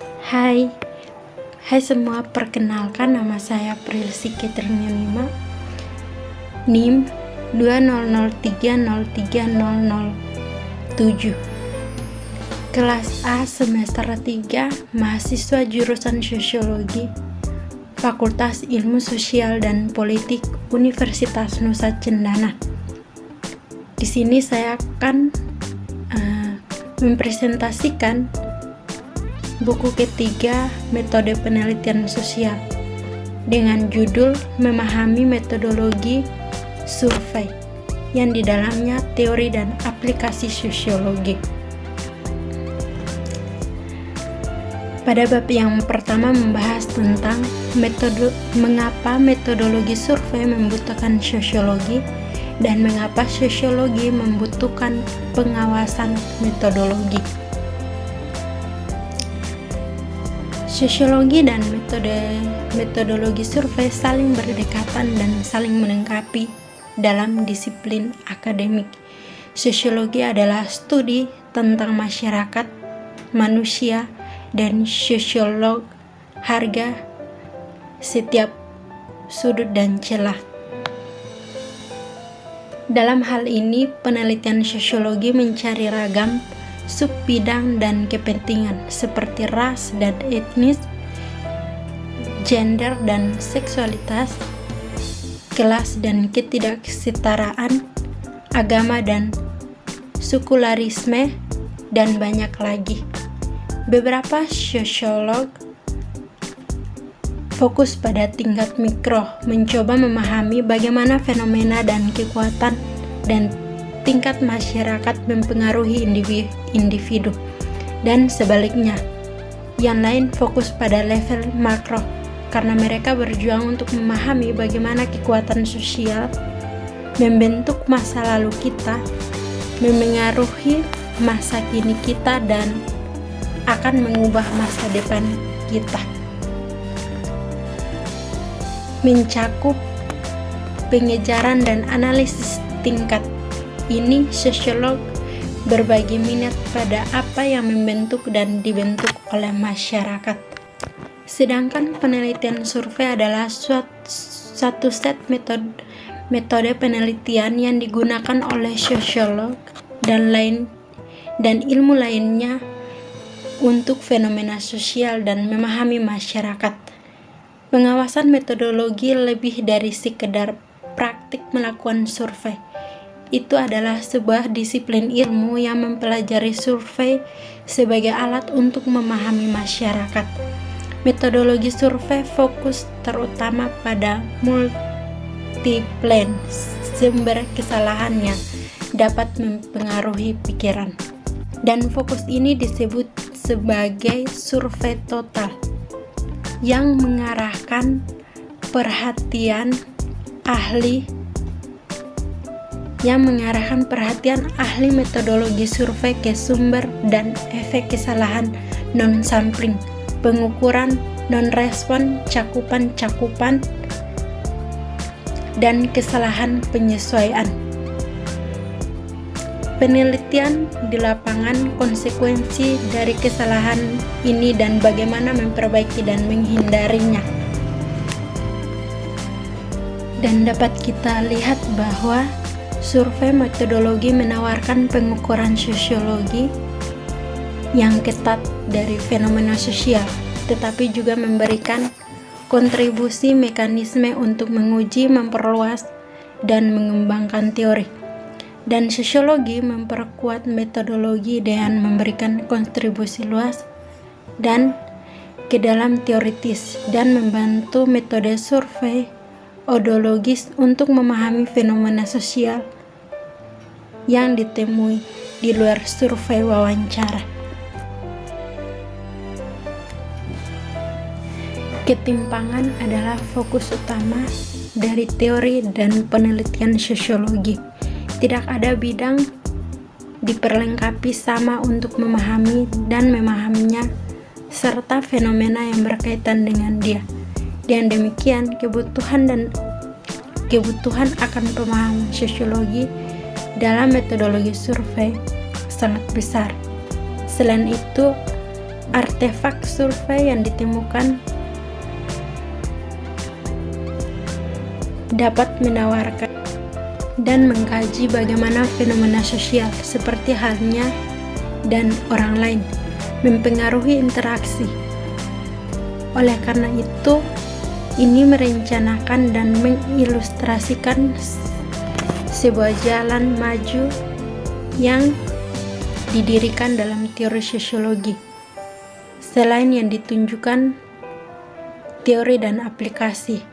Hai, hai semua, perkenalkan nama saya Prilsi Keternianima, NIM 2003030007, kelas A semester 3, mahasiswa jurusan Sosiologi, Fakultas Ilmu Sosial dan Politik, Universitas Nusa Cendana. Di sini saya akan mempresentasikan buku ketiga Metode Penelitian Sosial dengan judul Memahami Metodologi Survei, yang di dalamnya teori dan aplikasi sosiologi. Pada bab yang pertama membahas tentang mengapa metodologi survei membutuhkan sosiologi dan mengapa sosiologi membutuhkan pengawasan metodologi. Sosiologi dan metodologi survei saling berdekatan dan saling melengkapi dalam disiplin akademik. Sosiologi adalah studi tentang masyarakat, manusia, dan sosiolog harga setiap sudut dan celah. Dalam hal ini, penelitian sosiologi mencari ragam subbidang dan kepentingan seperti ras dan etnis, gender dan seksualitas, kelas dan ketidaksetaraan, agama dan sekularisme, dan banyak lagi. Beberapa sosiolog fokus pada tingkat mikro, mencoba memahami bagaimana fenomena dan kekuatan dan tingkat masyarakat mempengaruhi individu, dan sebaliknya. Yang lain fokus pada level makro, karena mereka berjuang untuk memahami bagaimana kekuatan sosial membentuk masa lalu kita, memengaruhi masa kini kita, dan akan mengubah masa depan kita. Mencakup pengejaran dan analisis tingkat ini, sosiolog berbagi minat pada apa yang membentuk dan dibentuk oleh masyarakat. Sedangkan penelitian survei adalah satu set metode penelitian yang digunakan oleh sosiolog dan ilmu lainnya untuk fenomena sosial dan memahami masyarakat. Pengawasan metodologi lebih dari sekedar praktik melakukan survei. Itu adalah sebuah disiplin ilmu yang mempelajari survei sebagai alat untuk memahami masyarakat. Metodologi survei fokus terutama pada multiple sumber kesalahan yang dapat mempengaruhi pikiran. Dan fokus ini disebut sebagai survei total, yang mengarahkan perhatian ahli metodologi survei ke sumber dan efek kesalahan non-sampling, pengukuran non-respon, cakupan, dan kesalahan penyesuaian. Penelitian di lapangan, konsekuensi dari kesalahan ini dan bagaimana memperbaiki dan menghindarinya. Dan dapat kita lihat bahwa survei metodologi menawarkan pengukuran sosiologi yang ketat dari fenomena sosial, tetapi juga memberikan kontribusi mekanisme untuk menguji, memperluas, dan mengembangkan teori. Dan sosiologi memperkuat metodologi dengan memberikan kontribusi luas dan ke dalam teoritis, dan membantu metode survei odologis untuk memahami fenomena sosial yang ditemui di luar survei wawancara. Ketimpangan adalah fokus utama dari teori dan penelitian sosiologi. Tidak ada bidang diperlengkapi sama untuk memahami dan memahaminya serta fenomena yang berkaitan dengan dia. Dengan demikian, kebutuhan akan pemahaman sosiologi dalam metodologi survei sangat besar. Selain itu, artefak survei yang ditemukan dapat menawarkan dan mengkaji bagaimana fenomena sosial seperti halnya dan orang lain mempengaruhi interaksi. Oleh karena itu, ini merencanakan dan mengilustrasikan sebuah jalan maju yang didirikan dalam teori sosiologi. Selain yang ditunjukkan teori dan aplikasi.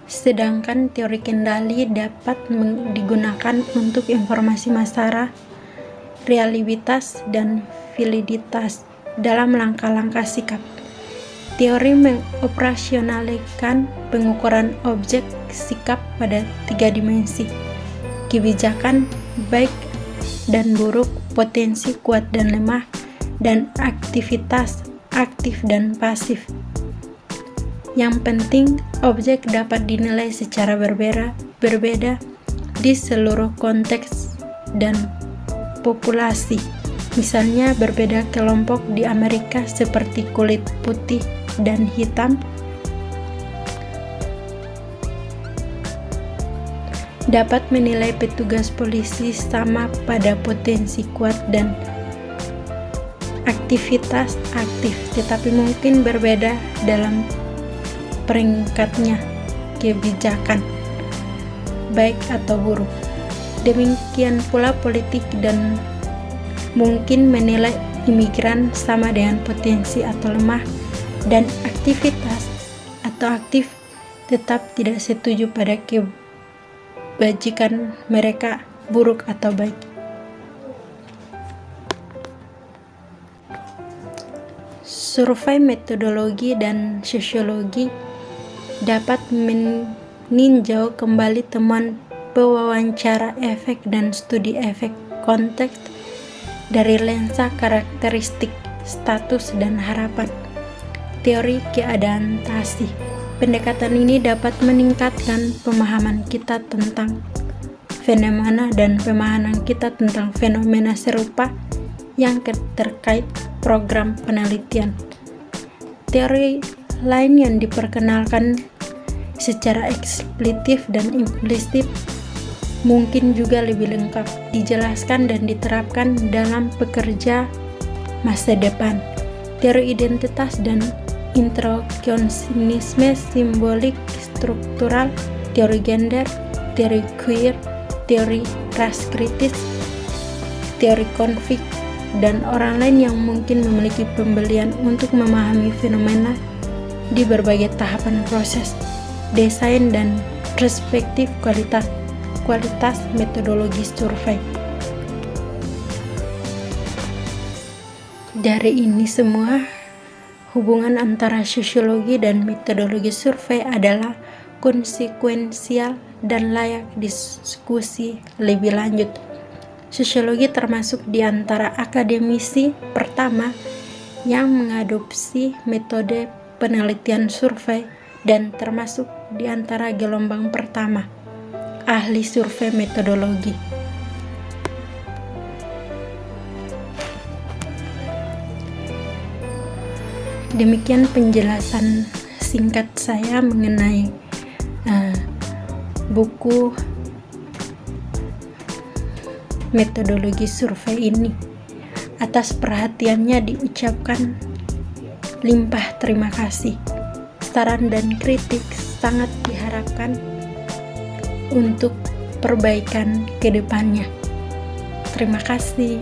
Sedangkan teori kendali dapat digunakan untuk informasi masalah, realitas, dan validitas dalam langkah-langkah sikap. Teori mengoperasionalkan pengukuran objek sikap pada 3 dimensi: kebijakan, baik dan buruk, potensi kuat dan lemah, dan aktivitas aktif dan pasif. Yang penting, objek dapat dinilai secara berbeda di seluruh konteks dan populasi. Misalnya, berbeda kelompok di Amerika seperti kulit putih dan hitam dapat menilai petugas polisi sama pada potensi kuat dan aktivitas aktif, tetapi mungkin berbeda dalam peringkatnya kebijakan, baik atau buruk. Demikian pula politik dan mungkin menilai imigran sama dengan potensi atau lemah, dan aktivitas atau aktif tetap tidak setuju pada kebajikan mereka, buruk atau baik. Survei metodologi dan sosiologi dapat meninjau kembali temuan pewawancara efek dan studi efek konteks dari lensa karakteristik, status, dan harapan. Teori keadaptasi. Pendekatan ini dapat meningkatkan pemahaman kita tentang fenomena dan pemahaman kita tentang fenomena serupa yang terkait program penelitian. Teori lain yang diperkenalkan secara eksplisit dan implisit mungkin juga lebih lengkap dijelaskan dan diterapkan dalam pekerja masa depan. Teori identitas dan introkognisme simbolik struktural, teori gender, teori queer, teori ras kritis, teori konflik, dan orang lain yang mungkin memiliki pembelian untuk memahami fenomena di berbagai tahapan proses, desain, dan perspektif kualitas metodologi survei. Dari ini semua, hubungan antara sosiologi dan metodologi survei adalah konsekuensial dan layak diskusi lebih lanjut. Sosiologi termasuk di antara akademisi pertama yang mengadopsi metode penelitian survei dan termasuk di antara gelombang pertama ahli survei metodologi. Demikian penjelasan singkat saya mengenai buku metodologi survei ini. Atas perhatiannya diucapkan limpah terima kasih. Saran dan kritik sangat diharapkan untuk perbaikan ke depannya. Terima kasih.